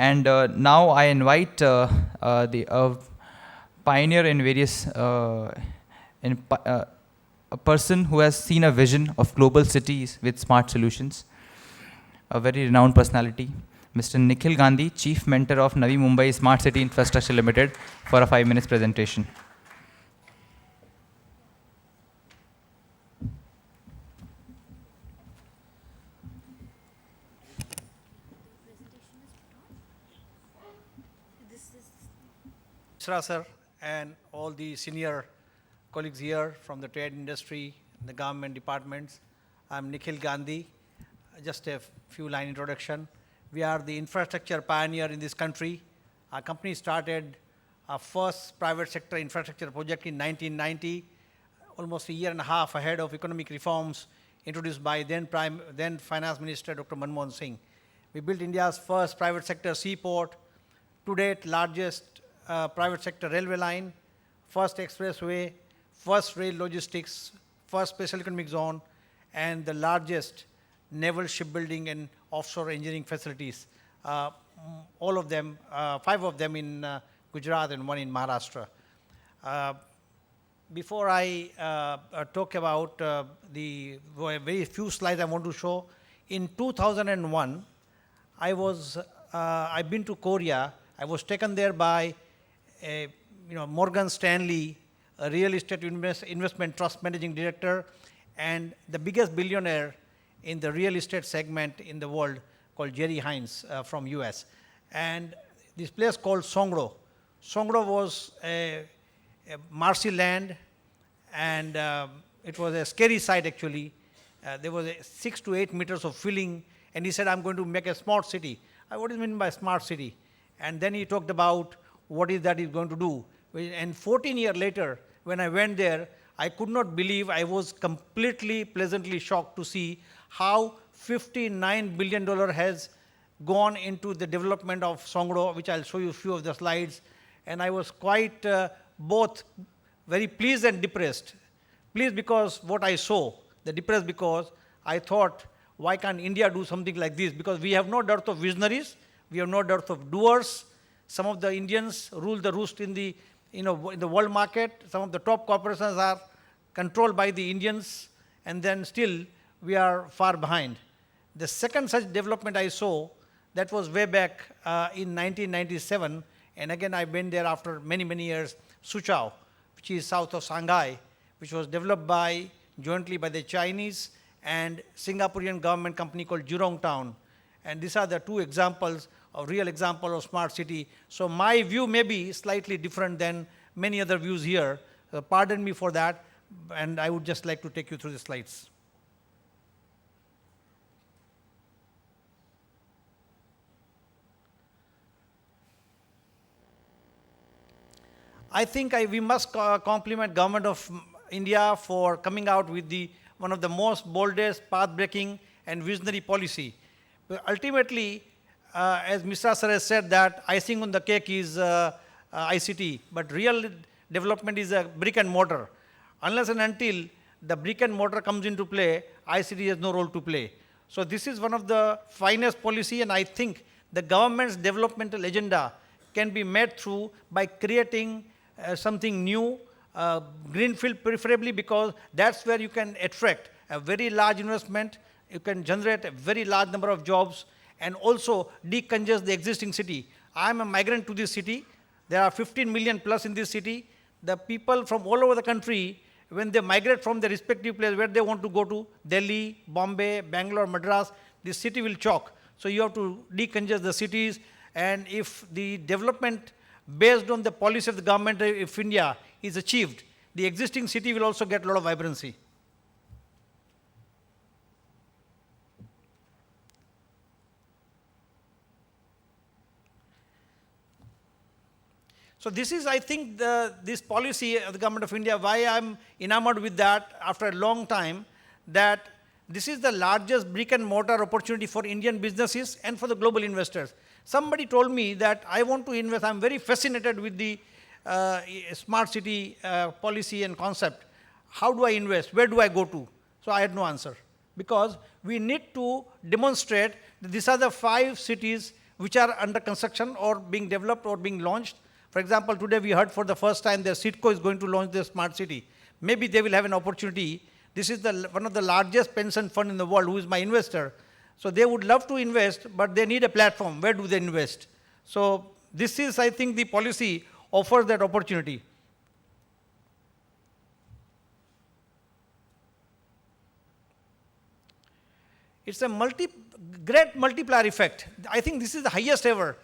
And now I invite the pioneer in various, a person who has seen a vision of global cities with smart solutions, a very renowned personality, Mr. Nikhil Gandhi, Chief Mentor of Navi Mumbai Smart City Infrastructure Limited, for a 5 minutes presentation. Mishra sir and all the senior colleagues here from the trade industry, the government departments. I'm Nikhil Gandhi. Just a few line introduction. We are the infrastructure pioneer in this country. Our company started our first private sector infrastructure project in 1990, almost a year and a half ahead of economic reforms introduced by then Finance Minister Dr. Manmohan Singh. We built India's first private sector seaport, to date largest private sector railway line, first expressway, first rail logistics, first special economic zone, and the largest naval shipbuilding and offshore engineering facilities. All of them, 5 of them in Gujarat and 1 in Maharashtra. Before I talk about the very few slides I want to show, in 2001, I've been to Korea. I was taken there by Morgan Stanley, a real estate investment trust managing director, and the biggest billionaire in the real estate segment in the world, called Jerry Hines from US. And this place called Songdo. Songdo was a marshy land, and it was a scary sight actually. There was 6 to 8 meters of filling, and he said, I'm going to make a smart city. What do you mean by smart city? And then he talked about what is that he's going to do. And 14 years later, when I went there, I could not believe. I was completely pleasantly shocked to see how $59 billion has gone into the development of Songdo, which I'll show you a few of the slides. And I was quite both very pleased and depressed. Pleased because what I saw, depressed because I thought, why can't India do something like this? Because we have no dearth of visionaries, we have no dearth of doers. Some of the Indians rule the roost in the in the world market. Some of the top corporations are controlled by the Indians, and then still we are far behind. The second such development I saw, that was way back in 1997, and again I went there after many, many years, Suzhou, which is south of Shanghai, which was developed jointly by the Chinese and Singaporean government company called Jurong Town. And these are the 2 examples, a real example of smart city. So my view may be slightly different than many other views here. Pardon me for that, and I would just like to take you through the slides. I think we must compliment Government of India for coming out with one of the most boldest, path-breaking, and visionary policy. But ultimately, as Mr. Sir has said, that icing on the cake is ICT, but real development is a brick and mortar. Unless and until the brick and mortar comes into play, ICT has no role to play. So this is one of the finest policy, and I think the government's developmental agenda can be made through by creating something new, greenfield preferably, because that's where you can attract a very large investment, you can generate a very large number of jobs, and also decongest the existing city. I am a migrant to this city. There are 15 million plus in this city. The people from all over the country, when they migrate from their respective place where they want to go to, Delhi, Bombay, Bangalore, Madras, this city will choke. So you have to decongest the cities, and if the development based on the policy of the government of India is achieved, the existing city will also get a lot of vibrancy. So this is, I think, this policy of the government of India, why I'm enamored with that after a long time, that this is the largest brick and mortar opportunity for Indian businesses and for the global investors. Somebody told me that I want to invest, I'm very fascinated with the smart city policy and concept. How do I invest? Where do I go to? So I had no answer, because we need to demonstrate that these are the 5 cities which are under construction or being developed or being launched. For example, today we heard for the first time that CITCO is going to launch their smart city. Maybe they will have an opportunity. This is one of the largest pension fund in the world, who is my investor. So they would love to invest, but they need a platform. Where do they invest? So this is, I think, the policy offers that opportunity. It's a great multiplier effect. I think this is the highest ever.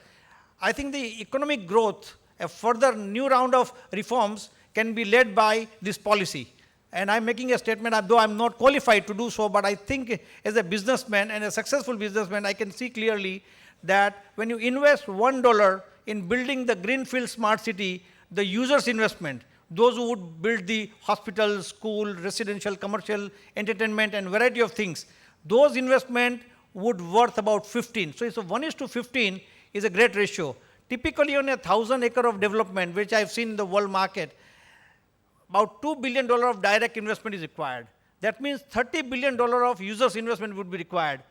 I think the economic growth, a further new round of reforms can be led by this policy. And I'm making a statement, though I'm not qualified to do so, but I think as a businessman and a successful businessman, I can see clearly that when you invest $1 in building the greenfield smart city, the user's investment, those who would build the hospital, school, residential, commercial, entertainment, and variety of things, those investment would worth about 15. So it's a 1:15 is a great ratio. Typically on a 1,000 acre of development, which I've seen in the world market, about $2 billion of direct investment is required. That means $30 billion of users investment would be required.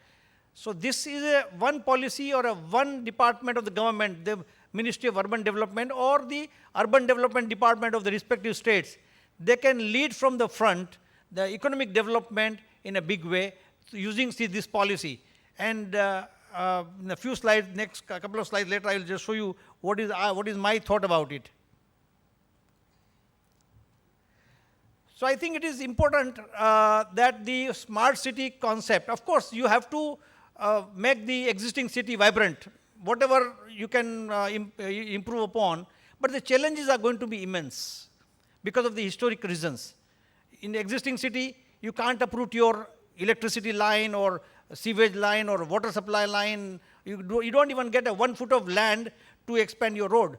So this is one policy or one department of the government, the Ministry of Urban Development or the Urban Development Department of the respective states. They can lead from the front the economic development in a big way using this policy. And in a few slides, next couple of slides later, I will just show you what is my thought about it. So I think it is important that the smart city concept, of course, you have to make the existing city vibrant, whatever you can improve upon, but the challenges are going to be immense because of the historic reasons. In the existing city, you can't uproot your electricity line or sewage line or water supply line. You don't even get a 1 foot of land to expand your road.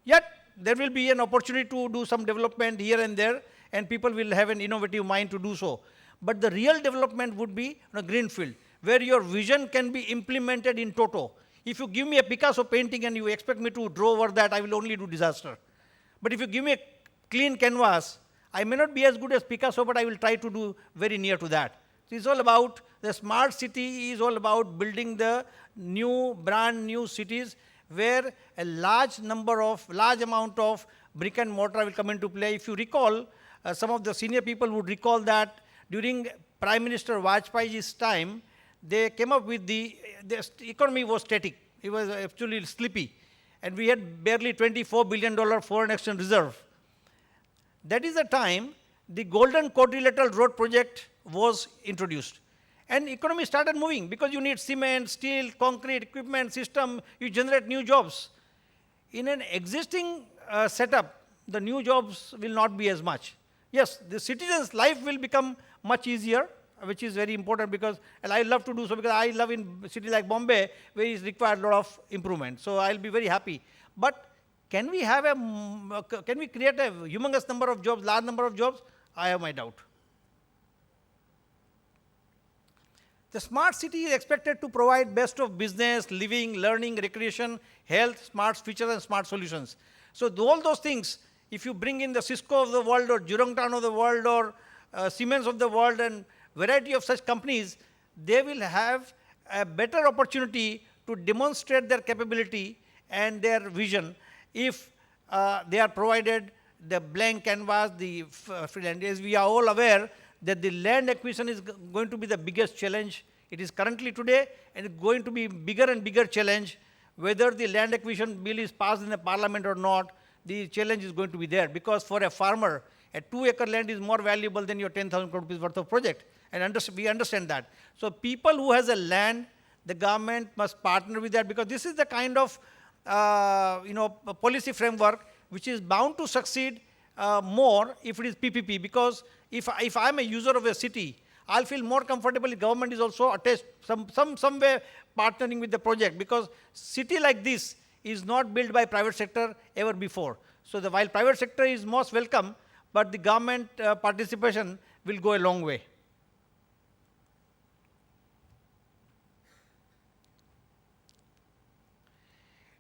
Yet, there will be an opportunity to do some development here and there, and people will have an innovative mind to do so. But the real development would be on a greenfield, where your vision can be implemented in toto. If you give me a Picasso painting and you expect me to draw over that, I will only do disaster. But if you give me a clean canvas, I may not be as good as Picasso, but I will try to do very near to that. So it's all about, the smart city is all about building the brand new cities where a large amount of brick and mortar will come into play. If you recall, some of the senior people would recall that during Prime Minister Vajpayee's time, they came up with the economy was static. It was actually sleepy. And we had barely $24 billion foreign exchange reserve. That is the time the Golden Quadrilateral Road project was introduced. And economy started moving because you need cement, steel, concrete, equipment, system, you generate new jobs. In an existing setup, the new jobs will not be as much. Yes, the citizen's life will become much easier, which is very important because, and I love to do so because I love in a city like Bombay where it's required a lot of improvement. So I'll be very happy. But can we create a humongous number of jobs, large number of jobs? I have my doubt. The smart city is expected to provide best of business, living, learning, recreation, health, smart features, and smart solutions. So all those things, if you bring in the Cisco of the world or Jurongtan of the world or Siemens of the world and variety of such companies, they will have a better opportunity to demonstrate their capability and their vision if they are provided the blank canvas, the free land. As we are all aware that the land acquisition is going to be the biggest challenge. It is currently today, and it's going to be bigger and bigger challenge. Whether the land acquisition bill is passed in the parliament or not, the challenge is going to be there, because for a farmer, a 2-acre land is more valuable than your 10,000 crore rupees worth of project. And we understand that. So people who has a land, the government must partner with that, because this is the kind of policy framework which is bound to succeed more if it is PPP, because if I'm a user of a city, I'll feel more comfortable if government is also attached, some way partnering with the project, because city like this is not built by private sector ever before. So while private sector is most welcome, but the government participation will go a long way.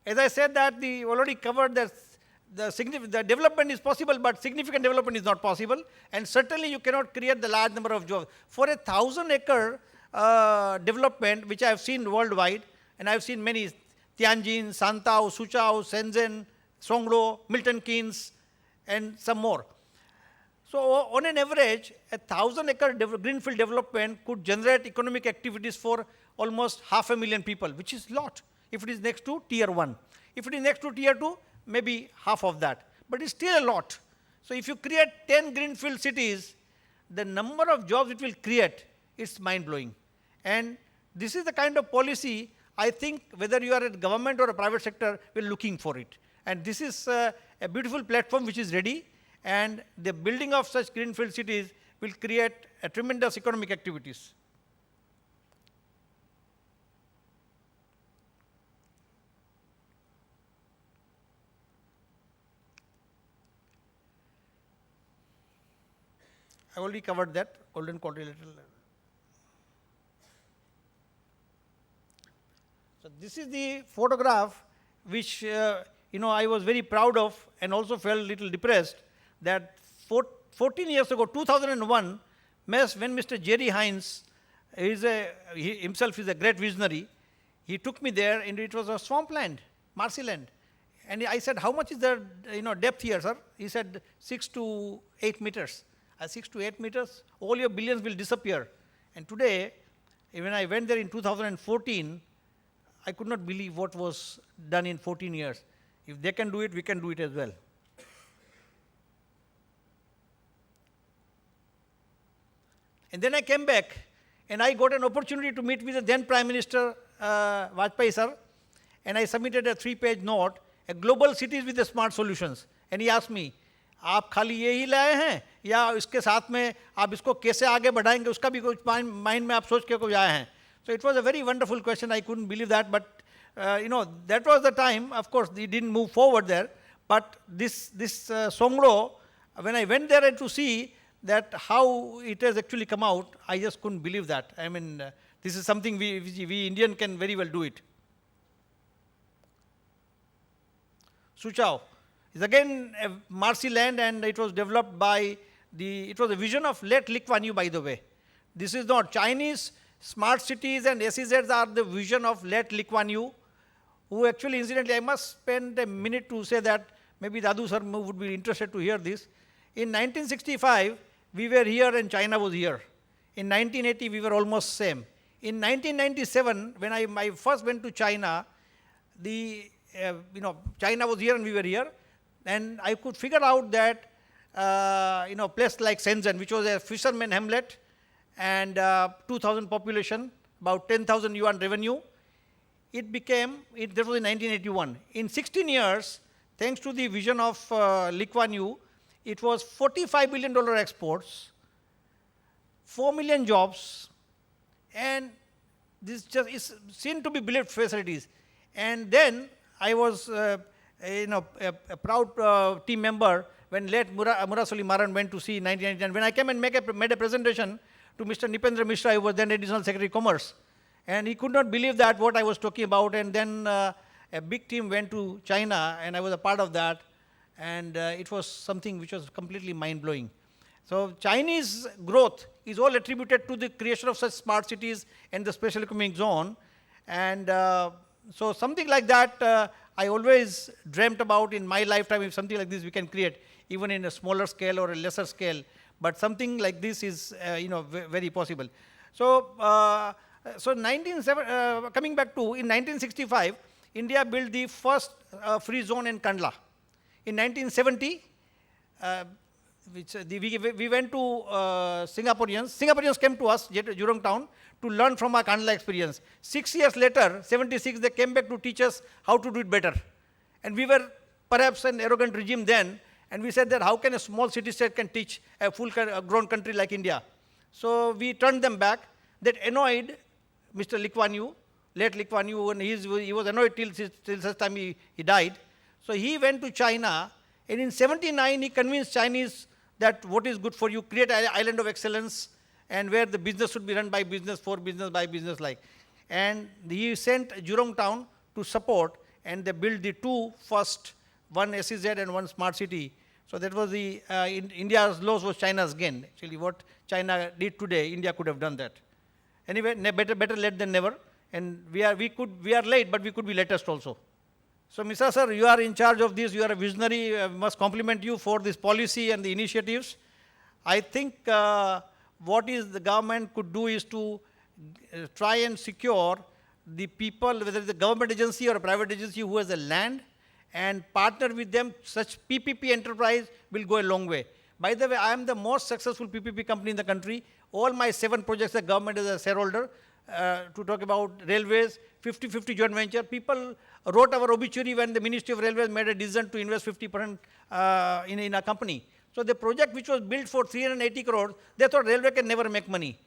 As I said that we already covered that the development is possible, but significant development is not possible, and certainly you cannot create the large number of jobs. For a 1,000-acre development, which I have seen worldwide, and I have seen many, Tianjin, Santao, Suchao, Shenzhen, Songlo, Milton Keynes, and some more. So on an average, 1,000-acre greenfield development could generate economic activities for almost 500,000 people, which is a lot if it is next to tier 1. If it is next to tier 2, maybe half of that. But it's still a lot. So if you create 10 greenfield cities, the number of jobs it will create is mind-blowing. And this is the kind of policy I think whether you are a government or a private sector, we're looking for it. And this is a beautiful platform which is ready, and the building of such greenfield cities will create a tremendous economic activities. I already covered that, golden quadrilateral. So this is the photograph which I was very proud of and also felt a little depressed that 14 years ago, 2001, when Mr. Jerry Hines, he himself is a great visionary, he took me there and it was a swampland, marshy land. And I said, how much is the depth here, sir? He said 6 to 8 meters. 6 to 8 meters, all your billions will disappear. And today, when I went there in 2014, I could not believe what was done in 14 years. If they can do it, we can do it as well. And then I came back, and I got an opportunity to meet with the then Prime Minister Vajpayee sir, and I submitted a 3-page note, a global cities with the smart solutions. And he asked me, आप खाली ये ही लाए हैं या इसके साथ में आप इसको कैसे आगे बढ़ाएंगे उसका भी कुछ माइंड में आप सोच के कुछ आए हैं. So it was a very wonderful question. I couldn't believe that, but that was the time. Of course, they didn't move forward there. But this Songlo, when I went there and to see that how it has actually come out, I just couldn't believe that. I mean, this is something we Indian can very well do it. Suchao is again a marshy land, and it was developed by it was a vision of late Lee Kuan Yew, by the way. This is not Chinese. Smart cities and SEZs are the vision of late Lee Kuan Yew, who actually, incidentally, I must spend a minute to say that maybe Dadu sir would be interested to hear this. In 1965, we were here and China was here. In 1980, we were almost same. In 1997, when I first went to China, China was here and we were here, and I could figure out that place like Shenzhen, which was a fisherman hamlet, and 2,000 population, about 10,000 yuan revenue. That was in 1981. In 16 years, thanks to the vision of Lee Kuan Yew, it was $45 billion exports, 4 million jobs, and this just is seen to be brilliant facilities. And then I was a proud team member when late Murasoli Maran went to see in 1999. When I came and made a presentation to Mr. Nipendra Mishra, who was then Additional Secretary of Commerce. And he could not believe that what I was talking about. And then a big team went to China, and I was a part of that. And it was something which was completely mind-blowing. So Chinese growth is all attributed to the creation of such smart cities and the special economic zone. And so something like that I always dreamt about in my lifetime. If something like this we can create, even in a smaller scale or a lesser scale. But something like this is, very possible. So, coming back to, in 1965, India built the first free zone in Kandla. In 1970, we went to Singaporeans. Singaporeans came to us, Jurong town, to learn from our Kandla experience. 6 years later, 76, they came back to teach us how to do it better. And we were perhaps an arrogant regime then, and we said that how can a small city state can teach a full grown country like India? So we turned them back. That annoyed Mr. Lee Kuan Yew, late Lee Kuan Yew, and he was annoyed till such time he died. So he went to China, and in 79 he convinced Chinese that what is good for you, create an island of excellence, and where the business should be run by business, for business, by business like. And he sent Jurong town to support, and they built the two first, one SEZ and one smart city. So that was India's loss was China's gain. Actually, what China did today, India could have done that. Anyway, better late than never. And we are late, but we could be latest also. So, Mr. Sir, you are in charge of this. You are a visionary. I must compliment you for this policy and the initiatives. I think what is the government could do is to try and secure the people, whether it's a government agency or a private agency who has a land, and partner with them. Such PPP enterprise will go a long way. By the way, I am the most successful PPP company in the country. All my 7 projects, the government is a shareholder. To talk about railways, 50-50 joint venture. People wrote our obituary when the Ministry of Railways made a decision to invest 50% in a company. So the project which was built for 380 crores, they thought railway can never make money.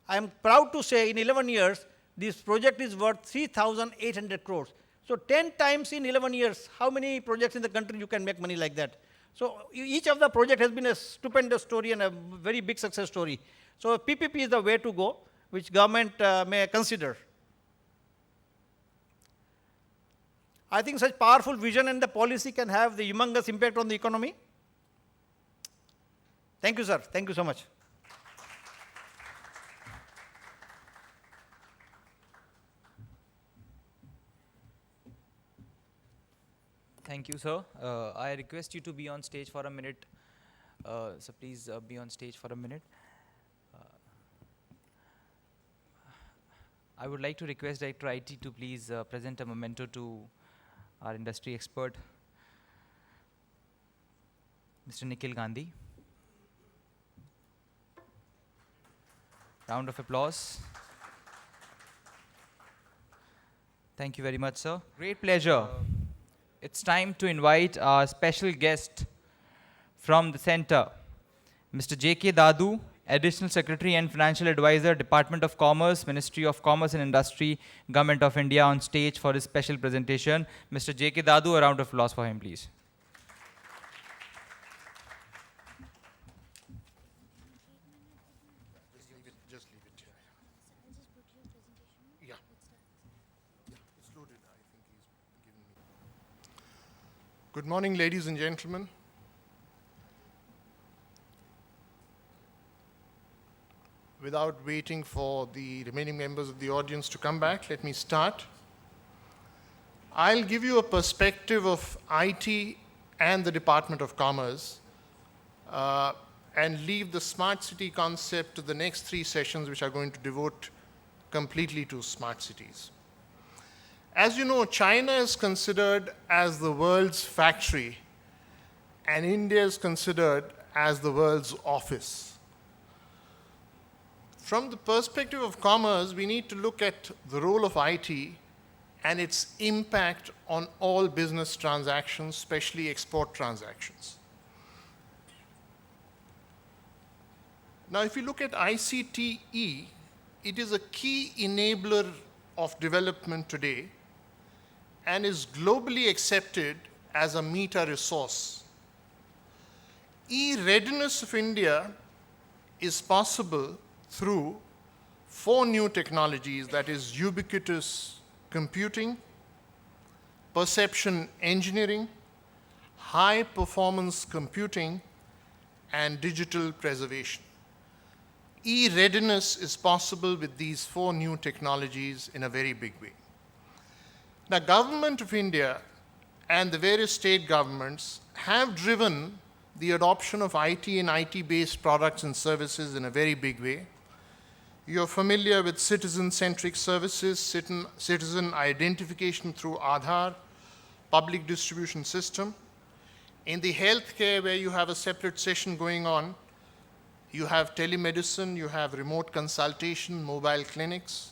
I am proud to say in 11 years, this project is worth 3,800 crores. So 10 times in 11 years, how many projects in the country you can make money like that? So each of the project has been a stupendous story and a very big success story. So PPP is the way to go, which government may consider. I think such powerful vision and the policy can have the humongous impact on the economy. Thank you, sir. Thank you so much. Thank you, sir. I request you to be on stage for a minute. So please be on stage for a minute. I would like to request Director IT to please present a memento to our industry expert, Mr. Nikhil Gandhi. Round of applause. Thank you very much, sir. Great pleasure. It's time to invite our special guest from the center, Mr. J.K. Dadu, Additional Secretary and Financial Advisor, Department of Commerce, Ministry of Commerce and Industry, Government of India, on stage for his special presentation. Mr. J.K. Dadu, a round of applause for him, please. Just leave it here. Yeah. It's loaded. I think he's given me. Good morning, ladies and gentlemen. Without waiting for the remaining members of the audience to come back, let me start. I'll give you a perspective of IT and the Department of Commerce and leave the smart city concept to the next 3 sessions, which are going to devote completely to smart cities. As you know, China is considered as the world's factory, and India is considered as the world's office. From the perspective of commerce, we need to look at the role of IT and its impact on all business transactions, especially export transactions. Now, if you look at ICTE, it is a key enabler of development today and is globally accepted as a meta resource. E-readiness of India is possible through 4 new technologies, that is ubiquitous computing, perception engineering, high performance computing, and digital preservation. E-readiness is possible with these 4 new technologies in a very big way. The Government of India and the various state governments have driven the adoption of IT and IT-based products and services in a very big way. You're familiar with citizen-centric services, citizen identification through Aadhaar, public distribution system. In the healthcare, where you have a separate session going on, you have telemedicine, you have remote consultation, mobile clinics.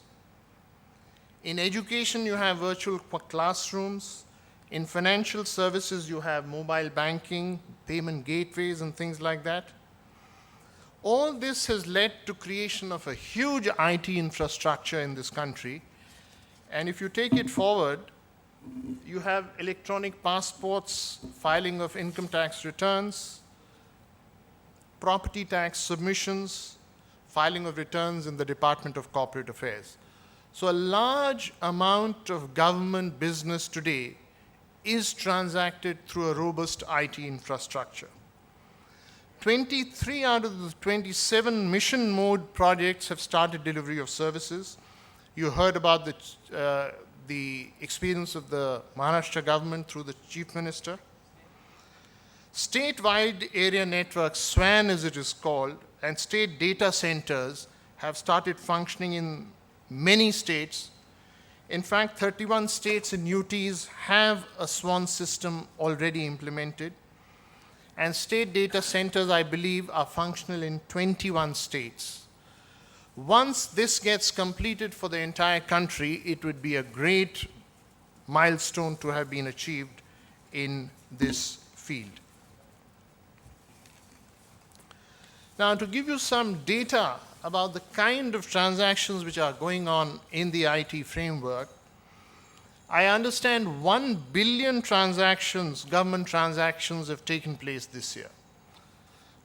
In education, you have virtual classrooms. In financial services, you have mobile banking, payment gateways, and things like that. All this has led to creation of a huge IT infrastructure in this country. And if you take it forward, you have electronic passports, filing of income tax returns, property tax submissions, filing of returns in the Department of Corporate Affairs. So a large amount of government business today is transacted through a robust IT infrastructure. 23 out of the 27 mission mode projects have started delivery of services, You heard about the experience of the Maharashtra government through the Chief Minister. State-wide area networks, SWAN as it is called, and state data centers have started functioning in many states. In fact, 31 states and UTs have a SWAN system already implemented. And state data centers, I believe, are functional in 21 states. Once this gets completed for the entire country, it would be a great milestone to have been achieved in this field. Now, to give you some data about the kind of transactions which are going on in the IT framework, I understand 1 billion transactions, government transactions, have taken place this year.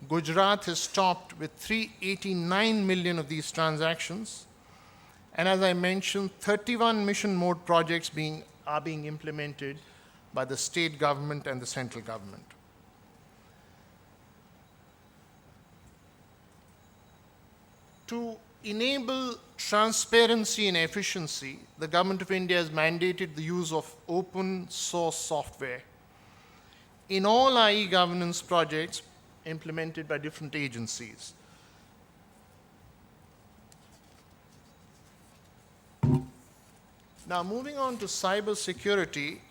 Gujarat has topped with 389 million of these transactions. And as I mentioned, 31 mission mode projects are being implemented by the state government and the central government. To enable transparency and efficiency, the Government of India has mandated the use of open source software in all e-governance projects implemented by different agencies. Now, moving on to cyber security,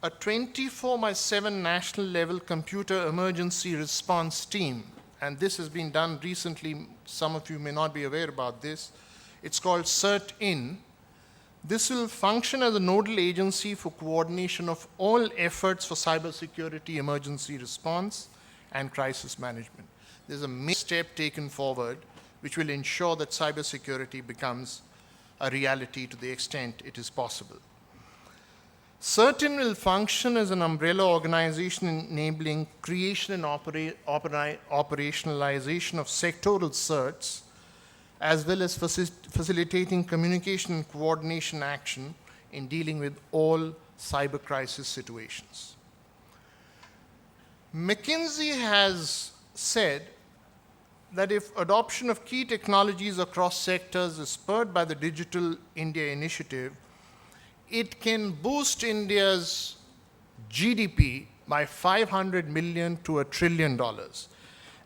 a 24/7 national level computer emergency response team, and this has been done recently, some of you may not be aware about this, it's called CERT-IN. This will function as a nodal agency for coordination of all efforts for cybersecurity emergency response and crisis management. There's a major step taken forward which will ensure that cybersecurity becomes a reality to the extent it is possible. CERT-IN will function as an umbrella organization enabling creation and operationalization of sectoral certs, as well as facilitating communication and coordination action in dealing with all cyber crisis situations. McKinsey has said that if adoption of key technologies across sectors is spurred by the Digital India initiative, it can boost India's GDP by 500 million to $1 trillion.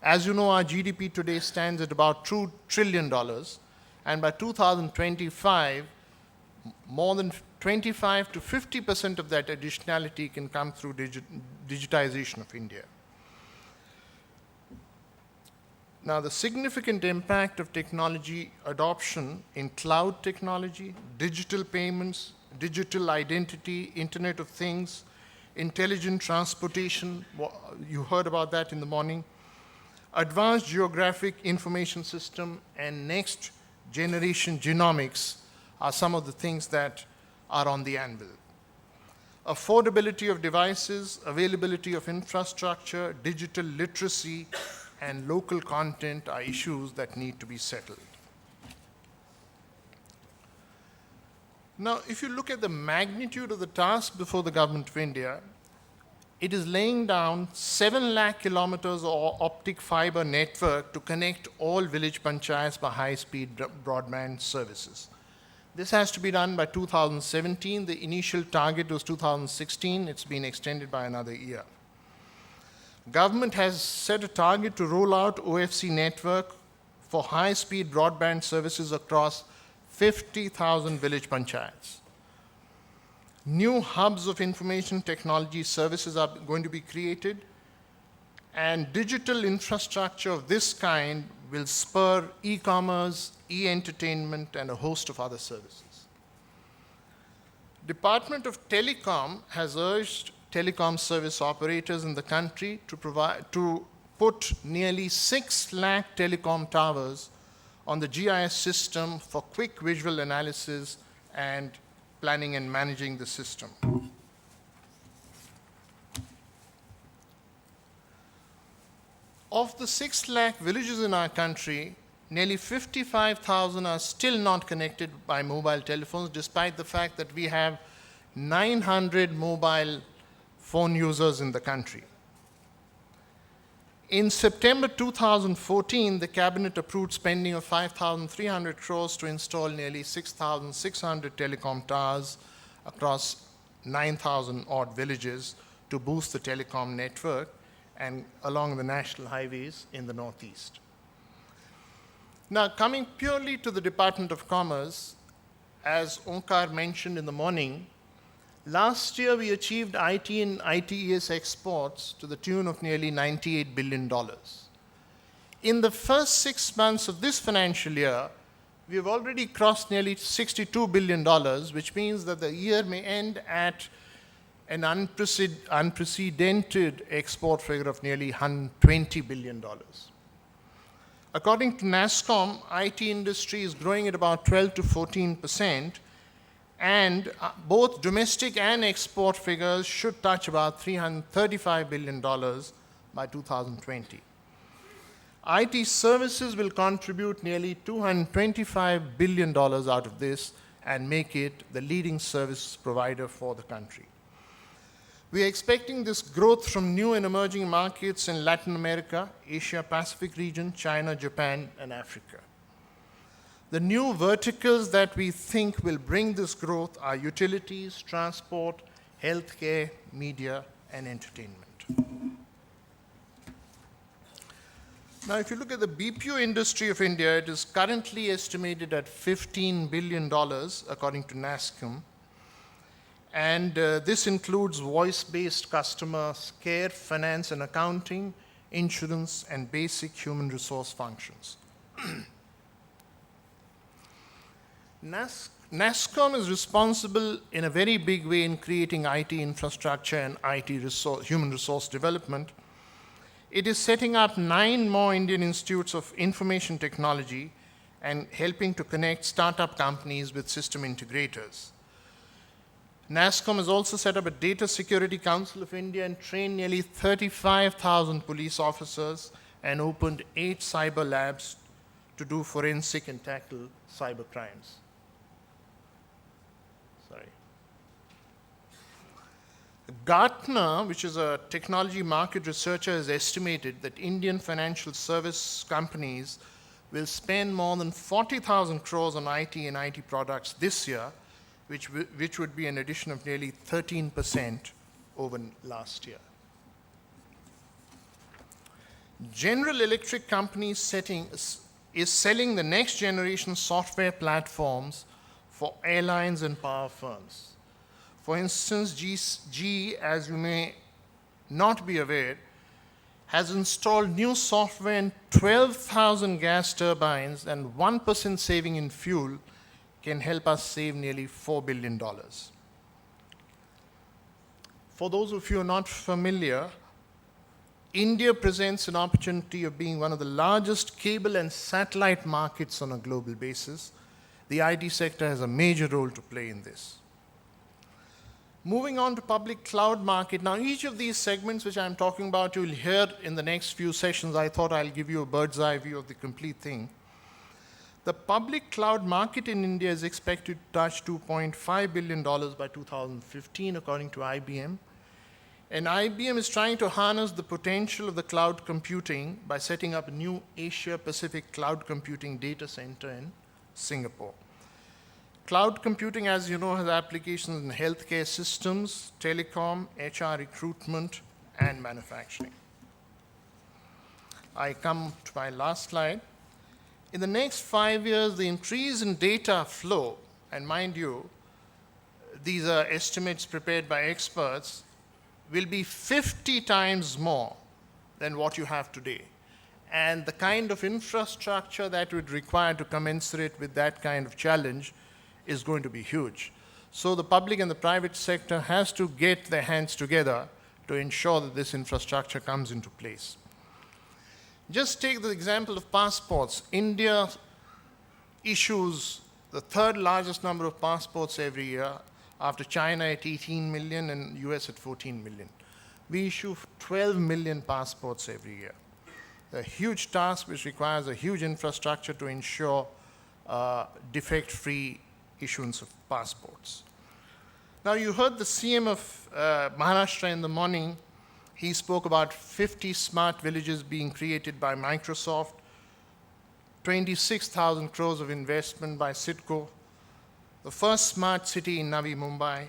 As you know, our GDP today stands at about $2 trillion, and by 2025, more than 25 to 50% of that additionality can come through digitization of India. Now, the significant impact of technology adoption in cloud technology, digital payments, digital identity, Internet of Things, intelligent transportation, you heard about that in the morning, advanced geographic information system, and next generation genomics are some of the things that are on the anvil. Affordability of devices, availability of infrastructure, digital literacy, and local content are issues that need to be settled. Now, if you look at the magnitude of the task before the Government of India, it is laying down 7 lakh kilometers of optic fiber network to connect all village panchayats by high-speed broadband services. This has to be done by 2017. The initial target was 2016. It's been extended by another year. Government has set a target to roll out OFC network for high-speed broadband services across 50,000 village panchayats. New hubs of information technology services are going to be created, and digital infrastructure of this kind will spur e-commerce, e-entertainment, and a host of other services. Department of Telecom has urged telecom service operators in the country to put nearly 6 lakh telecom towers on the GIS system for quick visual analysis and planning and managing the system. Of the 6 lakh villages in our country, nearly 55,000 are still not connected by mobile telephones, despite the fact that we have 900 mobile phone users in the country. In September 2014, the cabinet approved spending of 5,300 crores to install nearly 6,600 telecom towers across 9,000 odd villages to boost the telecom network and along the national highways in the Northeast. Now, coming purely to the Department of Commerce, as Onkar mentioned in the morning, last year we achieved IT and ITES exports to the tune of nearly $98 billion. In the first 6 months of this financial year, we have already crossed nearly $62 billion, which means that the year may end at an unprecedented export figure of nearly $120 billion. According to NASSCOM, IT industry is growing at about 12 to 14%, and both domestic and export figures should touch about $335 billion by 2020. IT services will contribute nearly $225 billion out of this and make it the leading service provider for the country. We are expecting this growth from new and emerging markets in Latin America, Asia Pacific region, China, Japan, and Africa. The new verticals that we think will bring this growth are utilities, transport, healthcare, media, and entertainment. Now, if you look at the BPO industry of India, it is currently estimated at $15 billion, according to NASSCOM. And this includes voice-based customer care, finance and accounting, insurance, and basic human resource functions. NASSCOM is responsible in a very big way in creating IT infrastructure and IT human resource development. It is setting up 9 more Indian institutes of information technology and helping to connect startup companies with system integrators. NASSCOM has also set up a Data Security Council of India and trained nearly 35,000 police officers and opened 8 cyber labs to do forensic and tackle cyber crimes. Gartner, which is a technology market researcher, has estimated that Indian financial service companies will spend more than 40,000 crores on IT and IT products this year, which would be an addition of nearly 13% over last year. General Electric Company is selling the next generation software platforms for airlines and power firms. For instance, GE, as you may not be aware, has installed new software in 12,000 gas turbines, and 1% saving in fuel can help us save nearly $4 billion. For those of you who are not familiar, India presents an opportunity of being one of the largest cable and satellite markets on a global basis. The IT sector has a major role to play in this. Moving on to public cloud market. Now, each of these segments which I'm talking about, you will hear in the next few sessions. I thought I'll give you a bird's eye view of the complete thing. The public cloud market in India is expected to touch $2.5 billion by 2015, according to IBM. And IBM is trying to harness the potential of the cloud computing by setting up a new Asia-Pacific cloud computing data center in Singapore. Cloud computing, as you know, has applications in healthcare systems, telecom, HR recruitment, and manufacturing. I come to my last slide. In the next 5 years, the increase in data flow, and mind you, these are estimates prepared by experts, will be 50 times more than what you have today. And the kind of infrastructure that would require to commensurate with that kind of challenge is going to be huge. So the public and the private sector has to get their hands together to ensure that this infrastructure comes into place. Just take the example of passports. India issues the 3rd largest number of passports every year, after China at 18 million and US at 14 million. We issue 12 million passports every year. A huge task which requires a huge infrastructure to ensure defect-free issuance of passports. Now, you heard the CM of Maharashtra in the morning He spoke about 50 smart villages being created by Microsoft, 26,000 crores of investment by Citco, the first smart city in Navi Mumbai,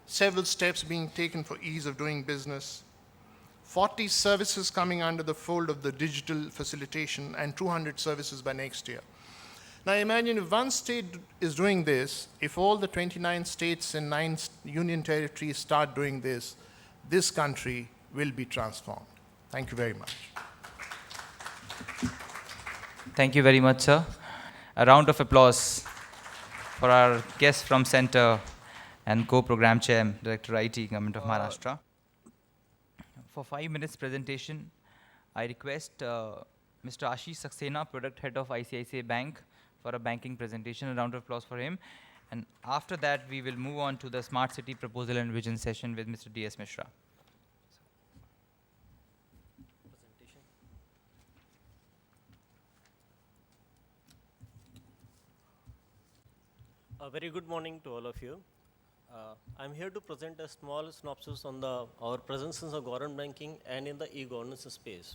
several steps being taken for ease of doing business, 40 services coming under the fold of the digital facilitation, and 200 services by next year. Now imagine if one state is doing this, if all the 29 states and 9 union territories start doing this, this country will be transformed. Thank you very much. Thank you very much, sir. A round of applause for our guest from Center and co-program chair, Director IT, Government of Maharashtra. For 5 minutes presentation, I request Mr. Ashish Saxena, Product Head of ICICI Bank, for a banking presentation. A round of applause for him. And after that, we will move on to the Smart City Proposal and Vision session with Mr. D.S. Mishra. A very good morning to all of you. I'm here to present a small synopsis on our presence in the government banking and in the e-governance space.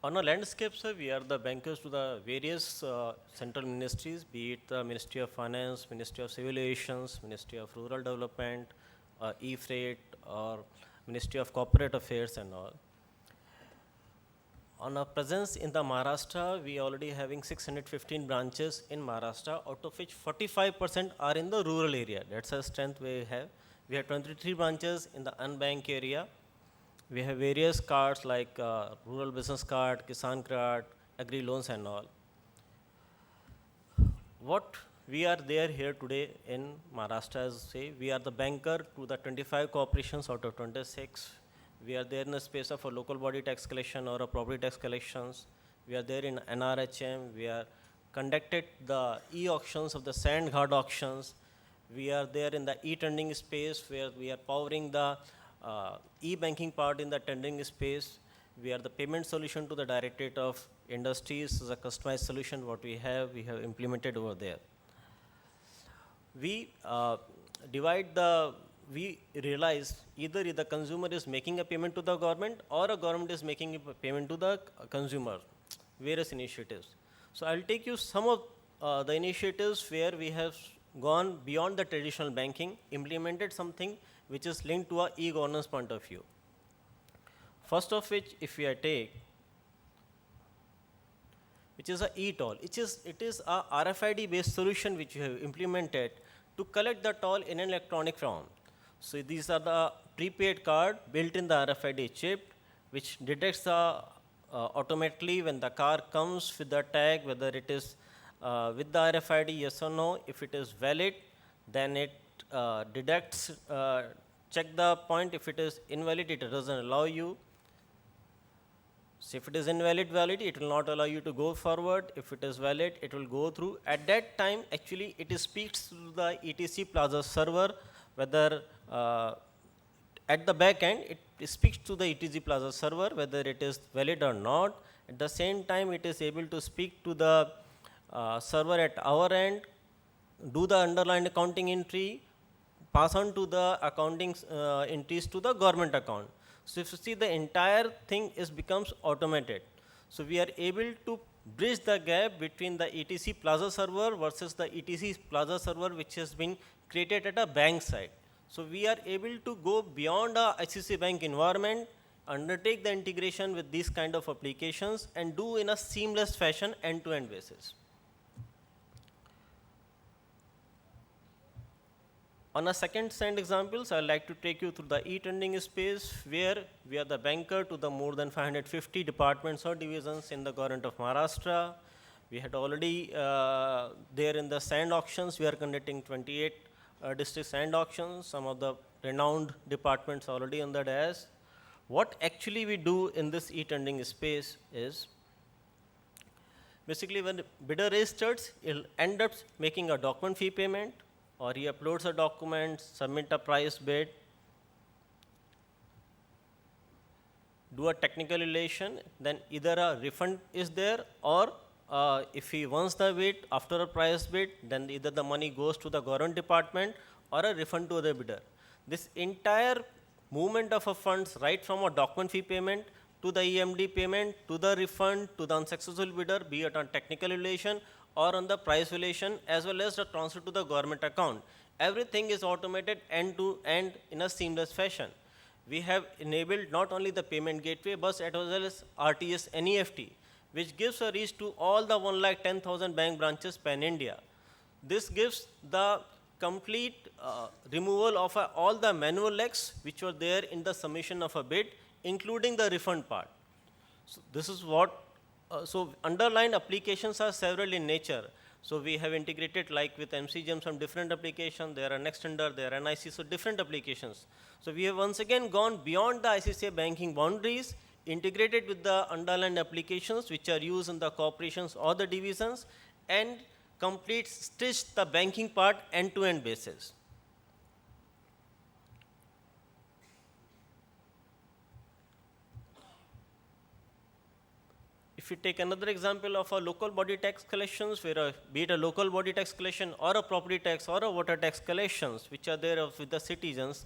On a landscape, sir, we are the bankers to the various central ministries, be it the Ministry of Finance, Ministry of Civil Aviations, Ministry of Rural Development, e-freight, or Ministry of Corporate Affairs and all. On our presence in the Maharashtra, we already having 615 branches in Maharashtra, out of which 45% are in the rural area. That's a strength we have. We have 23 branches in the unbanked area. We have various cards like rural business card, Kisan card, agri loans and all. What we are there here today in Maharashtra, as say, we are the banker to the 25 corporations out of 26. We are there in the space of a local body tax collection or a property tax collections. We are there in NRHM. We are conducted the e-auctions of the sand guard auctions. We are there in the e-tendering space where we are powering the e-banking part in the tendering space. We are the payment solution to the Directorate of Industries as a customized solution what we have implemented over there. We we realize either the consumer is making a payment to the government or a government is making a payment to the consumer, various initiatives. So I'll take you some of the initiatives where we have gone beyond the traditional banking, implemented something which is linked to our e-governance point of view. First of which, if we take, which is a e-toll, it is a RFID based solution which we have implemented to collect the toll in an electronic form. So these are the prepaid card built in the RFID chip, which detects automatically when the car comes with the tag, whether it is with the RFID, yes or no. If it is valid, then it deducts, check the point. If it is invalid, it doesn't allow you. So if it is valid, it will not allow you to go forward. If it is valid, it will go through. At that time, actually, it speaks to the ETC Plaza server, whether at the back end, it speaks to the ETC Plaza server, whether it is valid or not. At the same time, it is able to speak to the server at our end, do the underlined accounting entry, pass on to the accounting entries to the government account. So if you see, the entire thing becomes automated. So we are able to bridge the gap between the ETC Plaza server versus the ETC Plaza server which has been created at a bank side. So we are able to go beyond a ICICI Bank environment, undertake the integration with these kind of applications and do in a seamless fashion end-to-end basis. On a second stand examples, I'd like to take you through the e-tendering space where we are the banker to the more than 550 departments or divisions in the government of Maharashtra. We had already there in the sand auctions, we are conducting 28 district sand auctions, some of the renowned departments already on the dais. What actually we do in this e-tendering space is, basically when the bidder registers, he'll end up making a document fee payment, or he uploads a document, submit a price bid, do a technical relation, then either a refund is there or if he wants the bid, after a price bid, then either the money goes to the government department or a refund to the bidder. This entire movement of a funds, right from a document fee payment to the EMD payment, to the refund, to the unsuccessful bidder, be it on technical relation or on the price relation, as well as the transfer to the government account. Everything is automated end to end in a seamless fashion. We have enabled not only the payment gateway, but as well as RTS NEFT, which gives a reach to all the 110,000 bank branches pan-India. This gives the complete removal of all the manual legs which were there in the submission of a bid, including the refund part. So this is what, so underlying applications are several in nature. So we have integrated like with MCGM some different applications, there are Nextender, there are NIC, so different applications. So we have once again gone beyond the ICCI banking boundaries, integrated with the underlying applications which are used in the corporations or the divisions, and complete stitched the banking part end-to-end basis. If you take another example of a local body tax collections, where be it a local body tax collection or a property tax or a water tax collections, which are there with the citizens,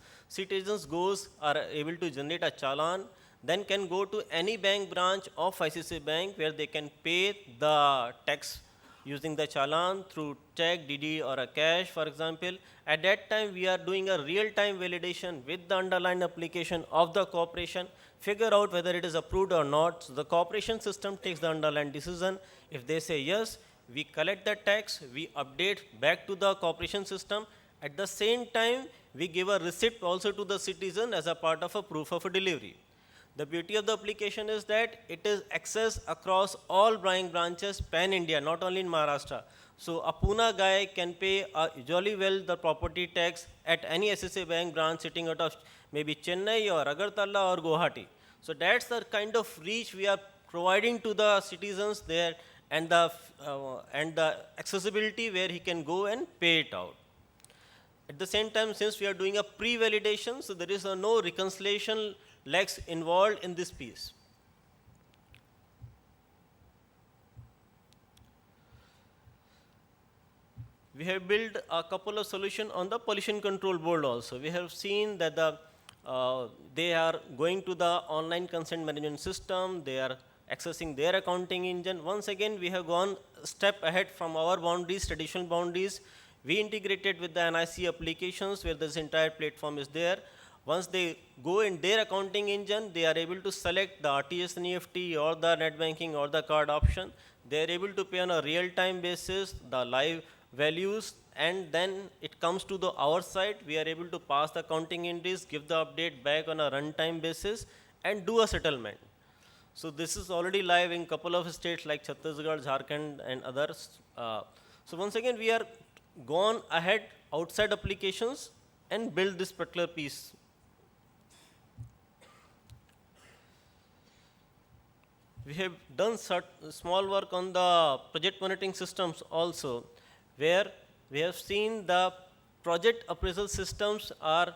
are able to generate a challan, then can go to any bank branch of ICICI Bank where they can pay the tax using the challan through check, DD or a cash, for example. At that time, we are doing a real-time validation with the underlying application of the corporation, figure out whether it is approved or not. So the corporation system takes the underlying decision. If they say yes, we collect the tax, we update back to the corporation system. At the same time, we give a receipt also to the citizen as a part of a proof of a delivery. The beauty of the application is that it is accessed across all bank branches pan-India, not only in Maharashtra. So a Pune guy can pay jolly well the property tax at any ICICI Bank branch sitting out of maybe Chennai or Agartala or Guwahati. So that's the kind of reach we are providing to the citizens there, and the accessibility where he can go and pay it out. At the same time, since we are doing a pre-validation, so there is no reconciliation legs involved in this piece. We have built a couple of solutions on the pollution control board also. We have seen that they are going to the online consent management system, they are accessing their accounting engine. Once again, we have gone a step ahead from our boundaries, traditional boundaries. We integrated with the NIC applications where this entire platform is there. Once they go in their accounting engine, they are able to select the RTS NEFT or the net banking or the card option. They are able to pay on a real-time basis, the live values, and then it comes to our side. We are able to pass the accounting entries, give the update back on a runtime basis, and do a settlement. So this is already live in a couple of states like Chhattisgarh, Jharkhand, and others. So once again, we are gone ahead outside applications and build this particular piece. We have done small work on the project monitoring systems also, where we have seen the project appraisal systems are,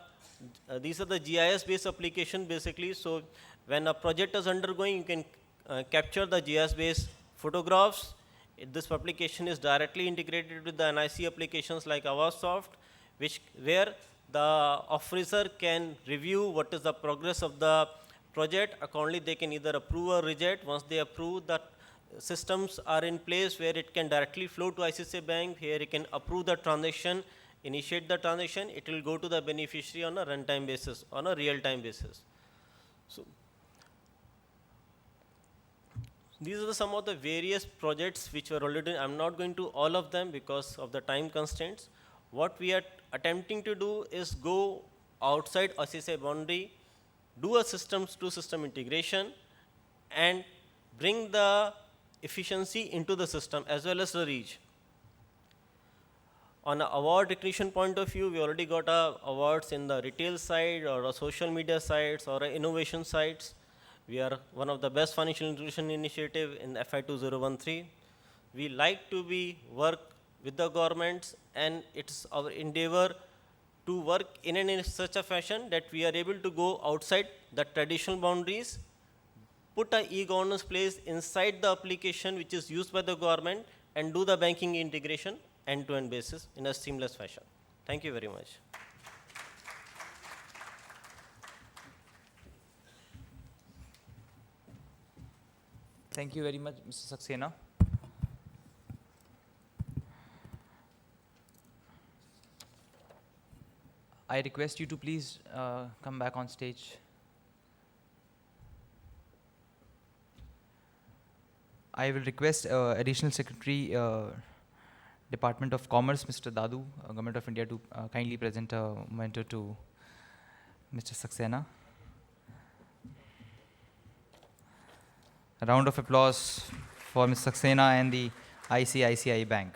these are the GIS based application basically. So when a project is undergoing, you can capture the GIS based photographs. This application is directly integrated with the NIC applications like Avasoft, where the officer can review what is the progress of the project. Accordingly, they can either approve or reject. Once they approve, the systems are in place where it can directly flow to ICICI Bank. Here it can approve the transaction, initiate the transaction. It will go to the beneficiary on a runtime basis, on a real-time basis. So these are some of the various projects which were already. I'm not going to all of them because of the time constraints. What we are attempting to do is go outside ICICI boundary, do a system-to-system integration, and bring the efficiency into the system as well as the reach. On an award recognition point of view, we already got awards in the retail side or social media sites or innovation sites. We are one of the best financial inclusion initiative in FY 2013. We like to work with the governments, and it's our endeavor to work in such a fashion that we are able to go outside the traditional boundaries, put a e-governance place inside the application which is used by the government and do the banking integration end-to-end basis in a seamless fashion. Thank you very much. Thank you very much, Mr. Saxena. I request you to please come back on stage. I will request Additional Secretary, Department of Commerce, Mr. Dadu, Government of India, to kindly present a memento to Mr. Saxena. A round of applause for Mr. Saxena and the ICICI Bank.